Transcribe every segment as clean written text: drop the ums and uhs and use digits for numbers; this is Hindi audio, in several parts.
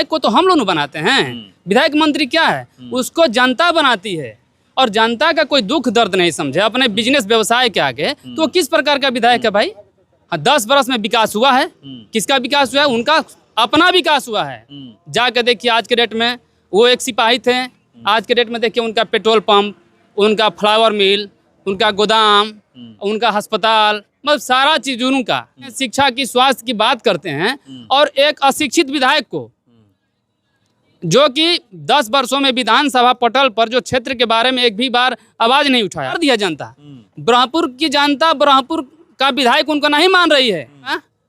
विधायक को तो हम लोग बनाते हैं। विधायक मंत्री क्या है, उसको जनता बनाती है और जनता का कोई दुख दर्द नहीं समझे अपने बिजनेस व्यवसाय के आगे, तो किस प्रकार का विधायक है भाई। 10 बरस में विकास हुआ है, किसका विकास हुआ है, उनका अपना विकास हुआ है। जाकर देखिए आज के डेट में वो एक सिपाही थे, आज के डेट में देखिए उनका पेट्रोल पंप, उनका फ्लावर मिल, उनका गोदाम, उनका अस्पताल, मतलब सारा चीज उनका। शिक्षा की, स्वास्थ्य की बात करते हैं और एक अशिक्षित विधायक को जो कि 10 वर्षों में विधानसभा पटल पर जो क्षेत्र के बारे में एक भी बार आवाज नहीं उठाया, दिया जनता। ब्रह्मपुर की जनता ब्रह्मपुर का विधायक उनको नहीं मान रही है।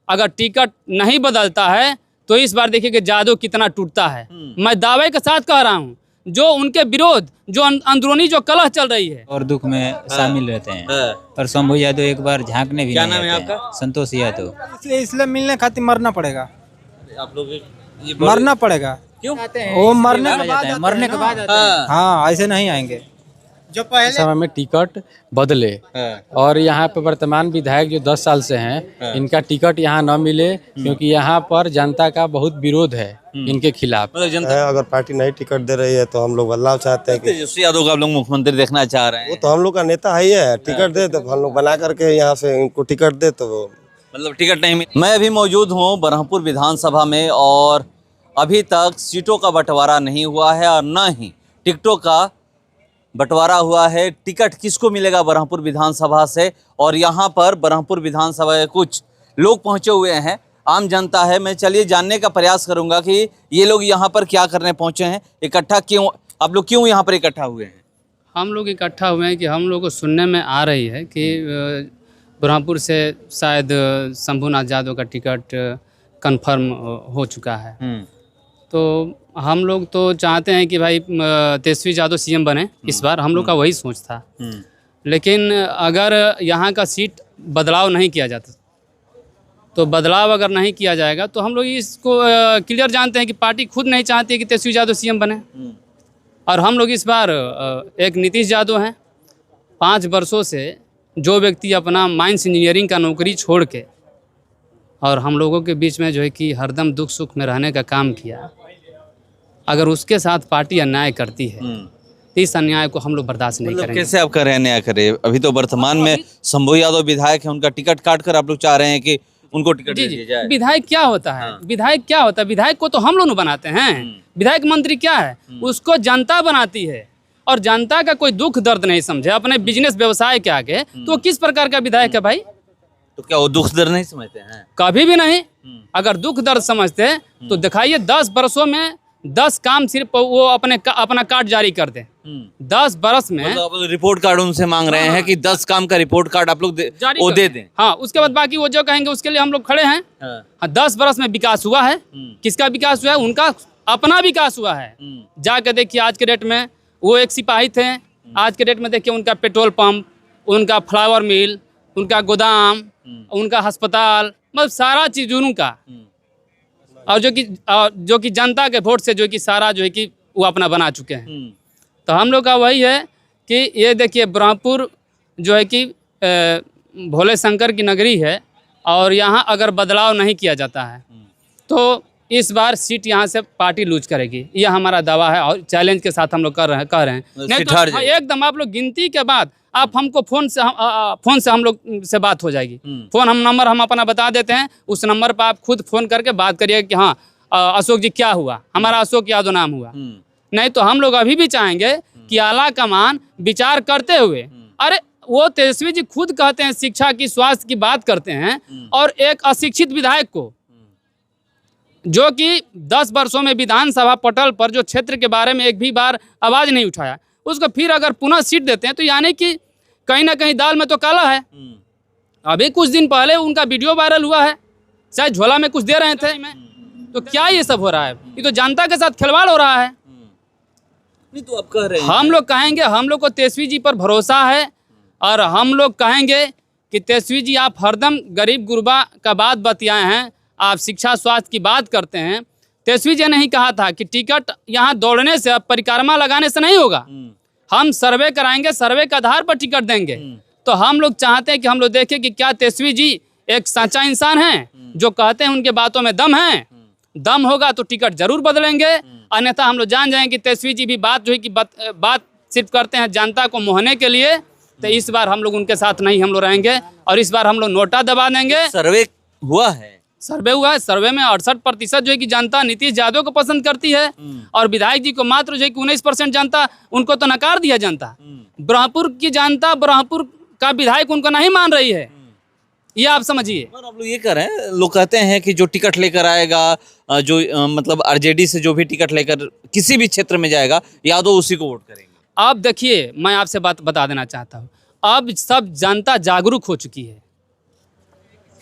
अगर टिकट नहीं बदलता है तो इस बार देखिए कि जादू कितना टूटता है। मैं दावे के साथ कह रहा हूँ, जो उनके विरोध, जो अंदरूनी जो कलह चल रही है और दुख में शामिल रहते हैं। पर शंभू यादव एक बार झांकने भी क्या नहीं नाम है आते आपका? हैं। संतोष यादव। इसलिए मिलने खातिर मरना पड़ेगा, आप लोग ये मरना पड़ेगा। क्यों? वो मरने के बाद मरने के बाद आते हैं। हाँ, ऐसे नहीं आएंगे। जो पहले समय में टिकट बदले और यहाँ पे वर्तमान विधायक जो 10 साल से हैं, इनका टिकट यहाँ न मिले क्योंकि यहाँ पर जनता का बहुत विरोध है इनके खिलाफ। मतलब जनता अगर पार्टी नहीं टिकट दे रही है तो हम लोग बदलाव चाहते हैं। तेजस्वी यादव को आप लोग मुख्यमंत्री देखना चाह रहे वो हैं। तो हम लोग का नेता ही है, टिकट दे तो हम लोग बना करके यहाँ से इनको टिकट दे तो वो मतलब टिकट नहीं मिल। मैं अभी मौजूद हूँ ब्रह्मपुर विधानसभा में और अभी तक सीटों का बंटवारा नहीं हुआ है और न ही टिकटों का बंटवारा हुआ है। टिकट किसको मिलेगा ब्रह्मपुर विधानसभा से, और यहाँ पर ब्रह्मपुर विधानसभा के कुछ लोग पहुँचे हुए हैं, आम जनता है। मैं चलिए जानने का प्रयास करूँगा कि ये लोग यहाँ पर क्या करने पहुँचे हैं, इकट्ठा क्यों, आप लोग क्यों यहाँ पर इकट्ठा हुए हैं? हम लोग इकट्ठा हुए हैं कि हम लोग को सुनने में आ रही है कि ब्रह्मपुर से शायद शंभूनाथ यादव का टिकट कंफर्म हो चुका है। तो हम लोग तो चाहते हैं कि भाई तेजस्वी यादव सीएम बने इस बार, हम लोग का वही सोच था। लेकिन अगर यहाँ का सीट बदलाव नहीं किया जाता, तो बदलाव अगर नहीं किया जाएगा तो हम लोग इसको क्लियर जानते हैं कि पार्टी खुद नहीं चाहती कि तेजस्वी यादव सीएम बने। और हम लोग इस बार एक नीतीश यादव हैं, 5 वर्षों से जो व्यक्ति अपना माइंस इंजीनियरिंग का नौकरी छोड़ के और हम लोगों के बीच में जो है कि हरदम दुख सुख में रहने का काम किया, अगर उसके साथ पार्टी अन्याय करती है तो इस अन्याय को हम लोग बर्दाश्त नहीं मतलब करेंगे। कैसे आप कह रहे हैं अन्याय करे? अभी तो वर्तमान में शंभू यादव विधायक है, उनका टिकट काट कर आप लोग चाह रहे हैं कि उनको टिकट दे दिया जाए। विधायक क्या होता है, विधायक क्या होता है, विधायक को तो हम लोग बनाते हैं। विधायक मंत्री क्या है, उसको जनता बनाती है और जनता का कोई दुख दर्द नहीं समझे अपने बिजनेस व्यवसाय के आगे, तो किस प्रकार का विधायक है भाई। तो क्या वो दुख दर्द नहीं समझते हैं? कभी भी नहीं। अगर दुख दर्द समझते तो दिखाइए 10 बरसों में 10 काम सिर्फ वो अपना कार्ड जारी कर दे। 10 बरस में मतलब आप लोग रिपोर्ट कार्ड उनसे मांग रहे हैं कि 10 काम का रिपोर्ट कार्ड आप लोग वो दे दें। हाँ, उसके बाद बाकी वो जो कहेंगे उसके लिए हम लोग खड़े हैं। हाँ, 10 बरस में विकास हुआ है, किसका विकास हुआ है, उनका अपना विकास हुआ है। जाकर देखिए आज के डेट में वो एक सिपाही थे, आज के डेट में देखिए उनका पेट्रोल पंप, उनका फ्लावर मिल, उनका गोदाम, उनका अस्पताल, मतलब सारा चीज उनका। और जो कि जनता के वोट से जो कि सारा जो है कि वो अपना बना चुके हैं। तो हम लोग का वही है कि ये देखिए ब्रह्मपुर जो है कि भोले शंकर की नगरी है और यहाँ अगर बदलाव नहीं किया जाता है तो इस बार सीट यहाँ से पार्टी लूज करेगी, यह हमारा दावा है और चैलेंज के साथ हम लोग कह रहे हैं। नहीं तो एकदम आप लोग गिनती के बाद आप हमको फोन से हम लोग से बात हो जाएगी। फोन नंबर हम अपना बता देते हैं, उस नंबर पर आप खुद फोन करके बात करिए कि हाँ अशोक जी क्या हुआ, हमारा अशोक यादव नाम हुआ। नहीं तो हम लोग अभी भी चाहेंगे कि आला कमान विचार करते हुए, अरे वो तेजस्वी जी खुद कहते हैं शिक्षा की, स्वास्थ्य की बात करते हैं और एक अशिक्षित विधायक को जो कि 10 वर्षों में विधानसभा पटल पर जो क्षेत्र के बारे में एक भी बार आवाज नहीं उठाया, उसको फिर अगर पुनः सीट देते हैं तो यानी कि कहीं ना कहीं दाल में तो काला है। अभी कुछ दिन पहले उनका वीडियो वायरल हुआ है, शायद झोला में कुछ दे रहे थे। तो क्या ये सब हो रहा है, ये तो जनता के साथ खिलवाड़ हो रहा है। नहीं तो आप कह रहे हैं, हम लोग कहेंगे, हम लोग को तेजस्वी जी पर भरोसा है और हम लोग कहेंगे कि तेजस्वी जी आप हरदम गरीब गुरबा का बात बतियाए हैं, आप शिक्षा स्वास्थ्य की बात करते हैं। तेजस्वी जी ने ही कहा था कि टिकट यहाँ दौड़ने से, परिक्रमा लगाने से नहीं होगा, हम सर्वे कराएंगे, सर्वे के आधार पर टिकट देंगे। तो हम लोग चाहते हैं कि हम लोग देखें कि क्या तेजस्वी जी एक सच्चा इंसान है जो कहते हैं उनके बातों में दम है, दम होगा तो टिकट जरूर बदलेंगे, अन्यथा हम लोग जान जाएंगे कि तेजस्वी जी भी बात जो है कि बात सिर्फ करते हैं जनता को मोहने के लिए। तो इस बार हम लोग उनके साथ नहीं हम लोग रहेंगे और इस बार हम लोग नोटा दबा देंगे। सर्वे हुआ है, सर्वे हुआ है, सर्वे में 68% जो है कि जनता नीतीश यादव को पसंद करती है और विधायक जी को मात्र जो है कि 19% जनता उनको तो नकार दिया जनता। ब्रह्मपुर की जनता ब्रह्मपुर का विधायक उनको नहीं मान रही है, ये आप समझिए। और आप लोग ये कर रहे हैं, लोग कहते हैं कि जो टिकट लेकर आएगा, जो मतलब आरजेडी से जो भी टिकट लेकर किसी भी क्षेत्र में जाएगा, यादव उसी को वोट करेंगे। अब देखिए, मैं आपसे बात बता देना चाहता हूँ, अब सब जनता जागरूक हो चुकी है।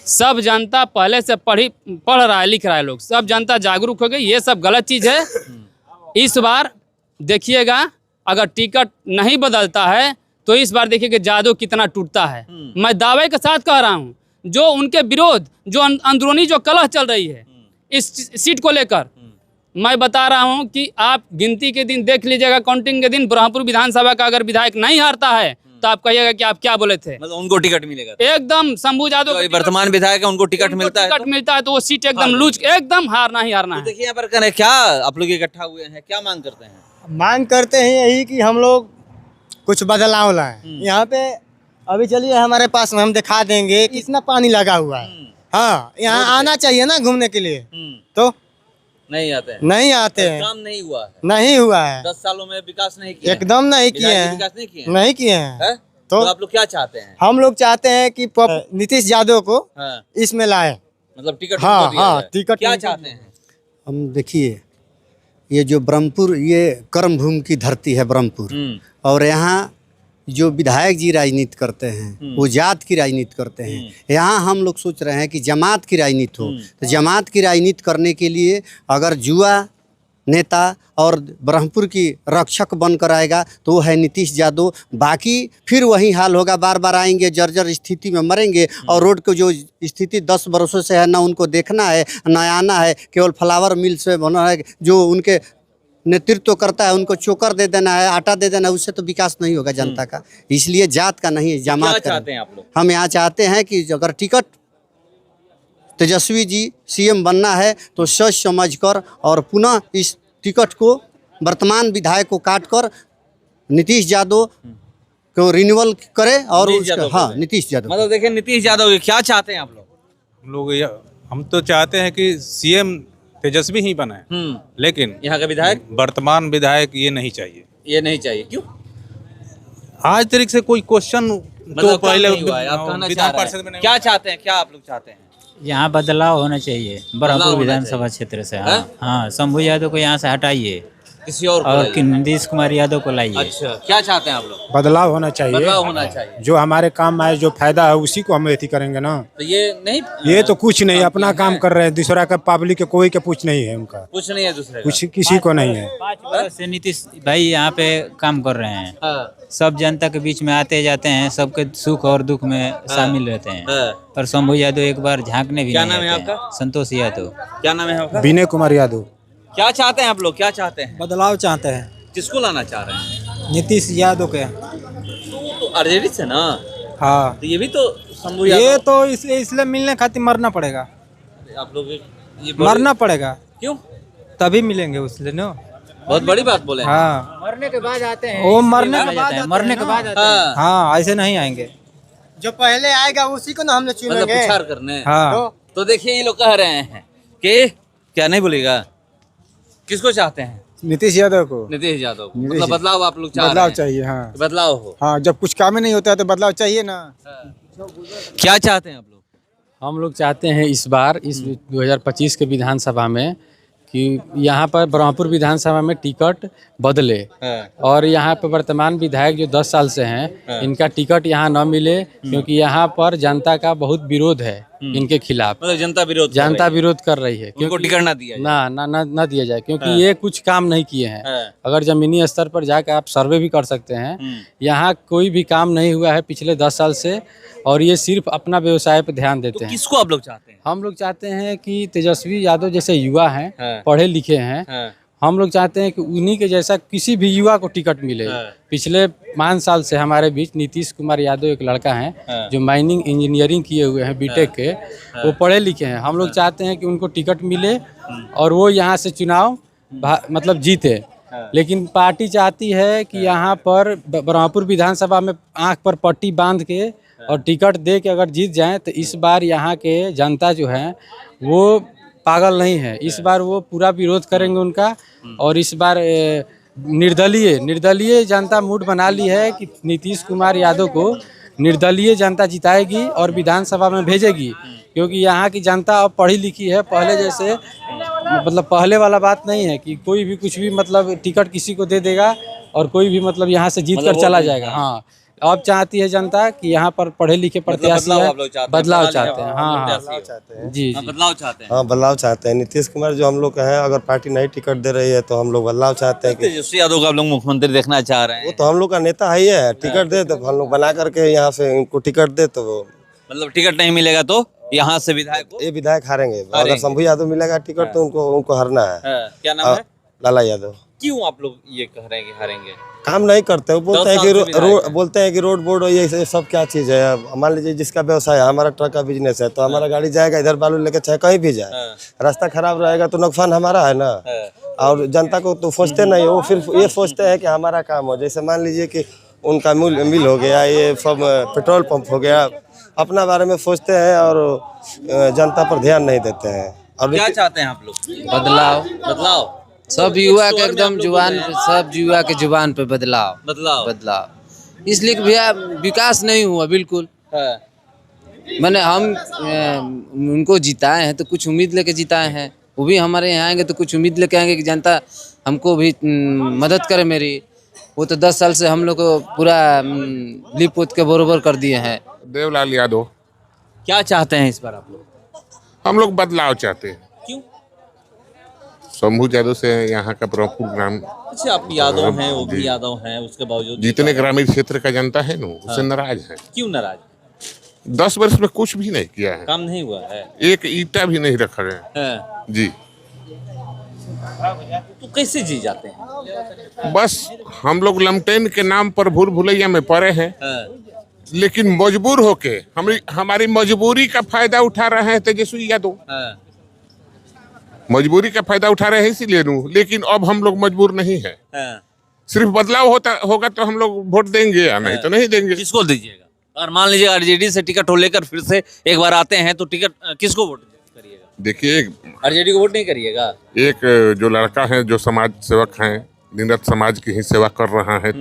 सब जनता पहले से पढ़ रहा है, लिख रहा है, लोग सब जनता जागरूक हो गई। ये सब गलत चीज़ है। इस बार देखिएगा, अगर टिकट नहीं बदलता है तो इस बार देखिए कि जादव कितना टूटता है। मैं दावे के साथ कह रहा हूँ, जो उनके विरोध, जो अंदरूनी जो कलह चल रही है इस सीट को लेकर, मैं बता रहा हूं कि आप गिनती के दिन देख लीजिएगा, काउंटिंग के दिन ब्रह्मपुर विधानसभा का अगर विधायक नहीं हारता है तो आप कहिएगा कि आप क्या बोले थे। मतलब उनको टिकट मिलेगा एकदम। शंभू यादव जो वर्तमान विधायक है उनको टिकट मिलता है, टिकट मिलता है तो वो सीट एकदम लूज, एकदम हारना ही हारना है। देखिए यहाँ पर करें क्या, आप लोग इकट्ठा हुए हैं, क्या मांग करते हैं? मांग करते हैं यही कि हम लोग कुछ बदलाव लाएं। यहाँ पे अभी चलिए हमारे पास में हम दिखा देंगे कितना पानी लगा हुआ है। हाँ, यहाँ आना चाहिए ना घूमने के लिए, तो नहीं आते हैं, नहीं आते हैं। काम नहीं हुआ है, नहीं हुआ है, 10 सालों में विकास नहीं किया, एकदम नहीं किए हैं, विकास नहीं किए नहीं किए हैं। हैं? तो आप लोग क्या चाहते हैं? हम लोग चाहते हैं कि नीतीश यादव को हाँ, इसमें लाए। मतलब टिकट हाँ, उनको दिया हाँ, जाए। टिकट क्या उनको चाहते हैं? हम देखिए, ये जो ब्रह्मपुर, ये कर्म भूमि की धरती है ब्रह्मपुर, और यहाँ जो विधायक जी राजनीति करते हैं वो जात की राजनीति करते हैं। यहाँ हम लोग सोच रहे हैं कि जमात की राजनीति हो, तो जमात की राजनीति करने के लिए अगर जुआ नेता और ब्रह्मपुर की रक्षक बनकर आएगा तो वो है नीतीश यादव। बाकी फिर वही हाल होगा, बार बार आएंगे, जर्जर स्थिति में मरेंगे और रोड को जो स्थिति 10 बरसों से है ना उनको देखना है, ना आना है, केवल फ्लावर मिल से बना है, जो उनके नेतृत्व करता है उनको चोकर दे देना है, आटा दे देना है, उससे तो विकास नहीं होगा जनता का। इसलिए जात का नहीं, जमात का। चाहते हैं आप लोग? हम यहाँ चाहते हैं कि अगर टिकट तेजस्वी जी सीएम बनना है तो सोच समझ कर और पुनः इस टिकट को वर्तमान विधायक को काट कर नीतीश यादव को रिन्यूअल करे और उसका, हाँ, नीतीश यादव। मतलब देखिए, नीतीश यादव क्या चाहते हैं आप लोग? हम तो चाहते हैं कि सीएम तेजस्वी ही बनाए, लेकिन यहाँ का विधायक, वर्तमान विधायक ये नहीं चाहिए। ये नहीं चाहिए, क्यों? आज तरीके से कोई क्वेश्चन मतलब तो पहले नहीं हुआ है, आप कहना चाह विधान रहे परिषद में हैं। क्या चाहते हैं, क्या आप लोग चाहते हैं? यहाँ बदलाव होना चाहिए ब्रह्मपुर होना विधानसभा चाहिए। क्षेत्र से। हाँ, हाँ, शंभू यादव को यहाँ से हटाइए किसी और को और ले लें। नीतीश कुमार यादव को लाइए। अच्छा, क्या चाहते हैं आप लोग? बदलाव होना चाहिए, बदलाव होना चाहिए। जो हमारे काम आए, जो फायदा है उसी को हम एथी करेंगे ना। तो ये नहीं, ये तो कुछ नहीं, अपना काम कर रहे हैं, दूसरा का पब्लिक के कोई के पूछ नहीं है उनका, कुछ नहीं है दूसरे कुछ किसी को नहीं है। 5 वर्ष से नीतीश भाई यहाँ पे काम कर रहे हैं, का। सब जनता के बीच में आते जाते हैं, सबके सुख और दुख में शामिल रहते हैं। पर शंभू यादव एक बार झांकने भी क्या नहीं नाम है आते हैं। आपका? संतोष यादव। क्या नाम है आपका? विनय कुमार यादव। क्या चाहते हैं आप लोग, क्या चाहते हैं? बदलाव चाहते हैं, किसको लाना चाह रहे हैं? नीतीश यादव के। तो आरजेडी से ना, हाँ, तो ये भी तो शंभू ये यादव। तो इसलिए मिलने खातिर मरना पड़ेगा, आप लोग ये बोले- मरना पड़ेगा, क्यों? तभी मिलेंगे उसलिए ना। बहुत बड़ी बात बोले हैं। हाँ, मरने के बाद आते हैं, वो मरने के इसलिए बाद आते हैं, आते मरने हैं के ना। बाद आते हैं। हाँ, हाँ, ऐसे नहीं आएंगे। जो पहले आएगा उसी को ना हम लोग मतलब चुनेंगे। पुछार करने। हाँ, तो देखिए, ये लोग कह रहे हैं कि क्या नहीं बोलेगा, किसको चाहते हैं? नीतीश यादव को नीतीश यादव को। मतलब बदलाव आप लोग चाह रहे बदलाव हैं? चाहिए। हाँ, बदलाव हो। हाँ, जब कुछ काम ही नहीं होता है तो बदलाव चाहिए ना। क्या चाहते हैं आप लोग? हम लोग चाहते हैं इस बार इस 2025 के विधानसभा में कि यहाँ पर ब्रह्मपुर विधानसभा में टिकट बदले और यहाँ पर वर्तमान विधायक जो 10 साल से हैं इनका टिकट यहाँ न मिले, क्योंकि यहाँ पर जनता का बहुत विरोध है इनके खिलाफ। मतलब जनता विरोध, जनता विरोध कर रही है, उनको क्योंकि टिकट ना दिया जाए। ना ना ना ना दिया जाए, क्योंकि ये कुछ काम नहीं किए हैं। अगर जमीनी स्तर पर जाकर आप सर्वे भी कर सकते हैं, यहाँ कोई भी काम नहीं हुआ है पिछले 10 साल से, और ये सिर्फ अपना व्यवसाय पर ध्यान देते तो हैं। किसको आप लोग चाहते हैं? हम लोग चाहते हैं कि तेजस्वी यादव जैसे युवा हैं, पढ़े लिखे हैं, हम लोग चाहते हैं कि उन्हीं के जैसा किसी भी युवा को टिकट मिले। पिछले 5 साल से हमारे बीच नीतीश कुमार यादव एक लड़का है जो माइनिंग इंजीनियरिंग किए हुए हैं बीटेक के, वो पढ़े लिखे हैं। हम लोग चाहते हैं कि उनको टिकट मिले और वो यहाँ से चुनाव मतलब जीते। लेकिन पार्टी चाहती है कि यहाँ पर ब्रह्मपुर विधानसभा में आंख पर पट्टी बांध के और टिकट दे के अगर जीत जाएं तो इस बार यहाँ के जनता जो है वो पागल नहीं है। इस बार वो पूरा विरोध करेंगे उनका। और इस बार निर्दलीय जनता मूड बना ली है कि नीतीश कुमार यादव को निर्दलीय जनता जिताएगी और विधानसभा में भेजेगी, क्योंकि यहाँ की जनता अब पढ़ी लिखी है। पहले जैसे मतलब पहले वाला बात नहीं है कि कोई भी कुछ भी मतलब टिकट किसी को दे देगा और कोई भी मतलब यहाँ से जीत कर चला जाएगा। हाँ, अब चाहती है जनता कि यहाँ पर पढ़े लिखे प्रत्याशी बदलाव चाहते हैं। हाँ जी, बदलाव चाहते हैं। हाँ, बदलाव चाहते हैं। नीतीश कुमार जो हम लोग का है, अगर पार्टी नहीं टिकट दे रही है तो हम लोग बदलाव चाहते हैं। तेजस्वी यादव को आप लोग मुख्यमंत्री देखना चाह रहे हैं? वो तो हम लोग का नेता ही है। टिकट दे तो हम लोग बना करके यहाँ से उनको टिकट दे तो मतलब टिकट नहीं मिलेगा तो यहाँ से विधायक को? ये विधायक हारेंगे। अगर शंभू यादव मिलेगा टिकट तो उनको हारना है। क्या नाम है? लाला यादव। क्यों आप लोग ये कह रहे हैं कि हारेंगे? काम नहीं करते। वो बोलते हैं कि रोड बोर्ड ये सब क्या चीज़ है। मान लीजिए जिसका व्यवसाय है, हमारा ट्रक का बिजनेस है, तो हमारा गाड़ी जाएगा इधर बालू लेके चाहे कहीं भी जाए, रास्ता खराब रहेगा तो नुकसान हमारा है ना। और जनता को तो सोचते नहीं, वो फिर ये सोचते हैं कि हमारा काम हो। जैसे मान लीजिए कि उनका मिल हो गया, ये सब पेट्रोल पंप हो गया, अपना बारे में सोचते हैं और जनता पर ध्यान नहीं देते हैं। और क्या चाहते हैं आप लोग? बदलाव सब युवा के एकदम जुबान पे, सब युवा के जुबान पे बदलाव इसलिए कि भैया विकास नहीं हुआ बिल्कुल। मैंने हम उनको जिताए हैं तो कुछ उम्मीद लेके जिताए हैं। वो भी हमारे यहाँ आएंगे तो कुछ उम्मीद लेके आएंगे कि जनता हमको भी मदद करे मेरी। वो तो 10 साल से हम लोग को पूरा लिप पोत के बरोबर कर दिए हैं। देवलाल यादव। क्या चाहते हैं इस बार आप लोग? हम लोग बदलाव चाहते हैं। क्यों? शंभू यादव से यहाँ का ब्रह्मपुर ग्राम। अच्छा, आप यादव हैं, वो भी यादव हैं, उसके बावजूद जितने ग्रामीण क्षेत्र का जनता है ना, उससे नाराज है। क्यों नाराज? 10 वर्ष में कुछ भी नहीं किया है, काम नहीं हुआ है, एक ईंटा भी नहीं रखा है जी। तो कैसे जी जाते हैं? बस हम लोग लमटेन के नाम पर भूल भुलैया में पड़े हैं, लेकिन मजबूर होके हमारी मजबूरी का फायदा उठा रहे हैं तेजस्वी यादव। मजबूरी का फायदा उठा रहे हैं इसीलिए लूं, लेकिन अब हम लोग मजबूर नहीं है। सिर्फ बदलाव होगा तो हम लोग वोट देंगे या नहीं तो नहीं देंगे। किसको दीजिएगा? और मान लीजिए आरजेडी से टिकट हो लेकर फिर से एक बार आते हैं तो टिकट किसको वोट करिएगा? देखिए, आरजेडी को वोट नहीं करिएगा। एक जो लड़का है जो समाज सेवक है, दिन रात समाज की ही सेवा कर रहा है।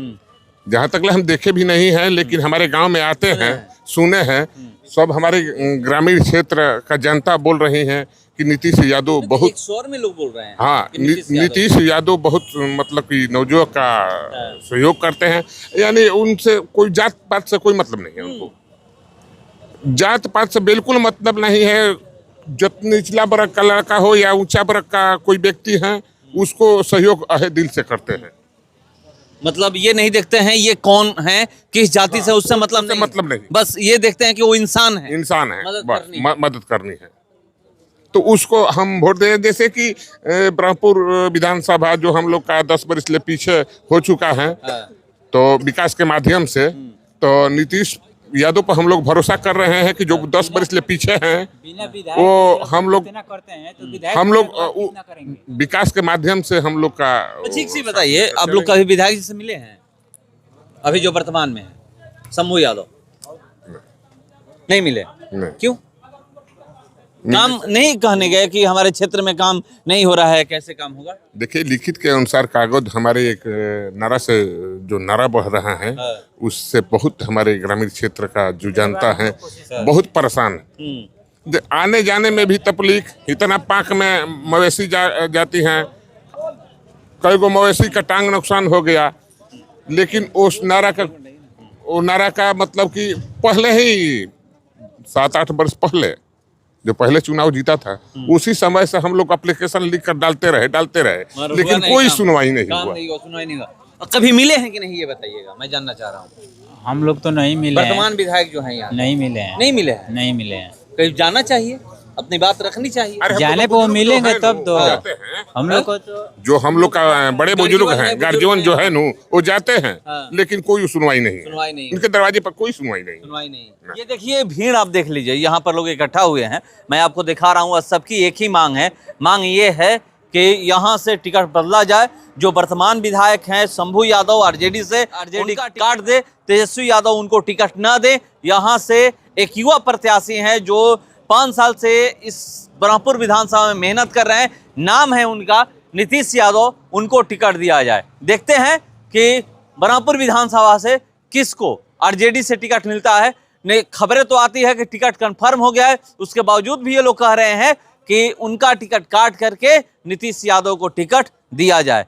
जहाँ तक हम देखे भी नहीं है, लेकिन हमारे गांव में आते हैं, सुने हैं, सब हमारे ग्रामीण क्षेत्र का जनता बोल रही है कि नीतीश यादव बहुत स्वर में लोग बोल रहे हैं। हाँ, नीतीश यादव बहुत मतलब कि नवयुवक का सहयोग करते हैं। यानी उनसे कोई जात पात से कोई मतलब नहीं है उनको। जात पात से बिल्कुल मतलब नहीं है। जब निचला वर्ग का लड़का हो या ऊंचा वर्ग का कोई व्यक्ति है, उसको सहयोग अहे दिल से करते हैं। मतलब ये नहीं देखते हैं ये कौन है, किस जाति से, उससे मतलब नहीं, बस ये देखते हैं कि वो इंसान है, मदद करनी है तो उसको हम वोट दे। जैसे कि ब्रह्मपुर विधानसभा जो हम लोग का 10 वर्ष ले पीछे हो चुका है, तो विकास के माध्यम से तो नीतीश यादव पर हम लोग भरोसा कर रहे हैं कि जो 10 वर्ष ले पीछे हैं वो हम लोग विकास के माध्यम से हम लोग का। ठीक सी बताइए, आप लोग कभी विधायक जी से मिले हैं अभी जो वर्तमान में है? शंभू यादव नहीं मिले? क्यों? काम नहीं कहने गए कि हमारे क्षेत्र में काम नहीं हो रहा है, कैसे काम होगा? देखिए, लिखित के अनुसार कागज हमारे एक नारा से जो नारा बह रहा है, उससे बहुत हमारे ग्रामीण क्षेत्र का जो जनता है बहुत परेशान है। आने जाने में भी तकलीफ, इतना पाक में मवेशी जाती हैं, कई गो मवेशी का टांग नुकसान हो गया। लेकिन उस नारा का मतलब कि पहले ही 7-8 वर्ष पहले जो पहले चुनाव जीता था, उसी समय से हम लोग एप्लीकेशन लिख कर डालते रहे, लेकिन कोई सुनवाई नहीं हुआ। कभी मिले हैं कि नहीं, ये बताइएगा, मैं जानना चाह रहा हूँ। हम लोग तो नहीं मिले। वर्तमान विधायक जो है यहाँ नहीं मिले हैं। नहीं मिले हैं? नहीं मिले हैं। कहीं जाना चाहिए, अपनी बात रखनी चाहिए। अरे हम जाने लोग पे वो बुजुर्ग मिलेंगे जो है तब नु, तो वो जाते हैं। हम लोग को तो जो हम लोग का बड़े बुजुर्ग हैं, गार्जियन जो है नु, वो जाते हैं, हाँ। लेकिन कोई सुनवाई नहीं है। सुनवाई नहीं, उनके दरवाजे पर कोई सुनवाई नहीं। सुनवाई नहीं। ये देखिए भीड़ आप देख लीजिए, यहाँ पर लोग इकट्ठा हुए हैं। मैं आपको दिखा रहा हूँ और सबकी एक ही मांग है। मांग ये है कि यहाँ से टिकट बदला जाए। जो वर्तमान विधायक हैं शंभू यादव आरजेडी से, आरजेडी काट दे, तेजस्वी यादव उनको टिकट न दे। यहाँ से एक युवा प्रत्याशी हैं जो 5 साल से इस ब्रह्मपुर विधानसभा में मेहनत कर रहे हैं, नाम है उनका नीतीश यादव, उनको टिकट दिया जाए। देखते हैं कि ब्रह्मपुर विधानसभा से किसको आरजेडी से टिकट मिलता है। नहीं, खबरें तो आती है कि टिकट कंफर्म हो गया है, उसके बावजूद भी ये लोग कह रहे हैं कि उनका टिकट काट करके नीतीश यादव को टिकट दिया जाए।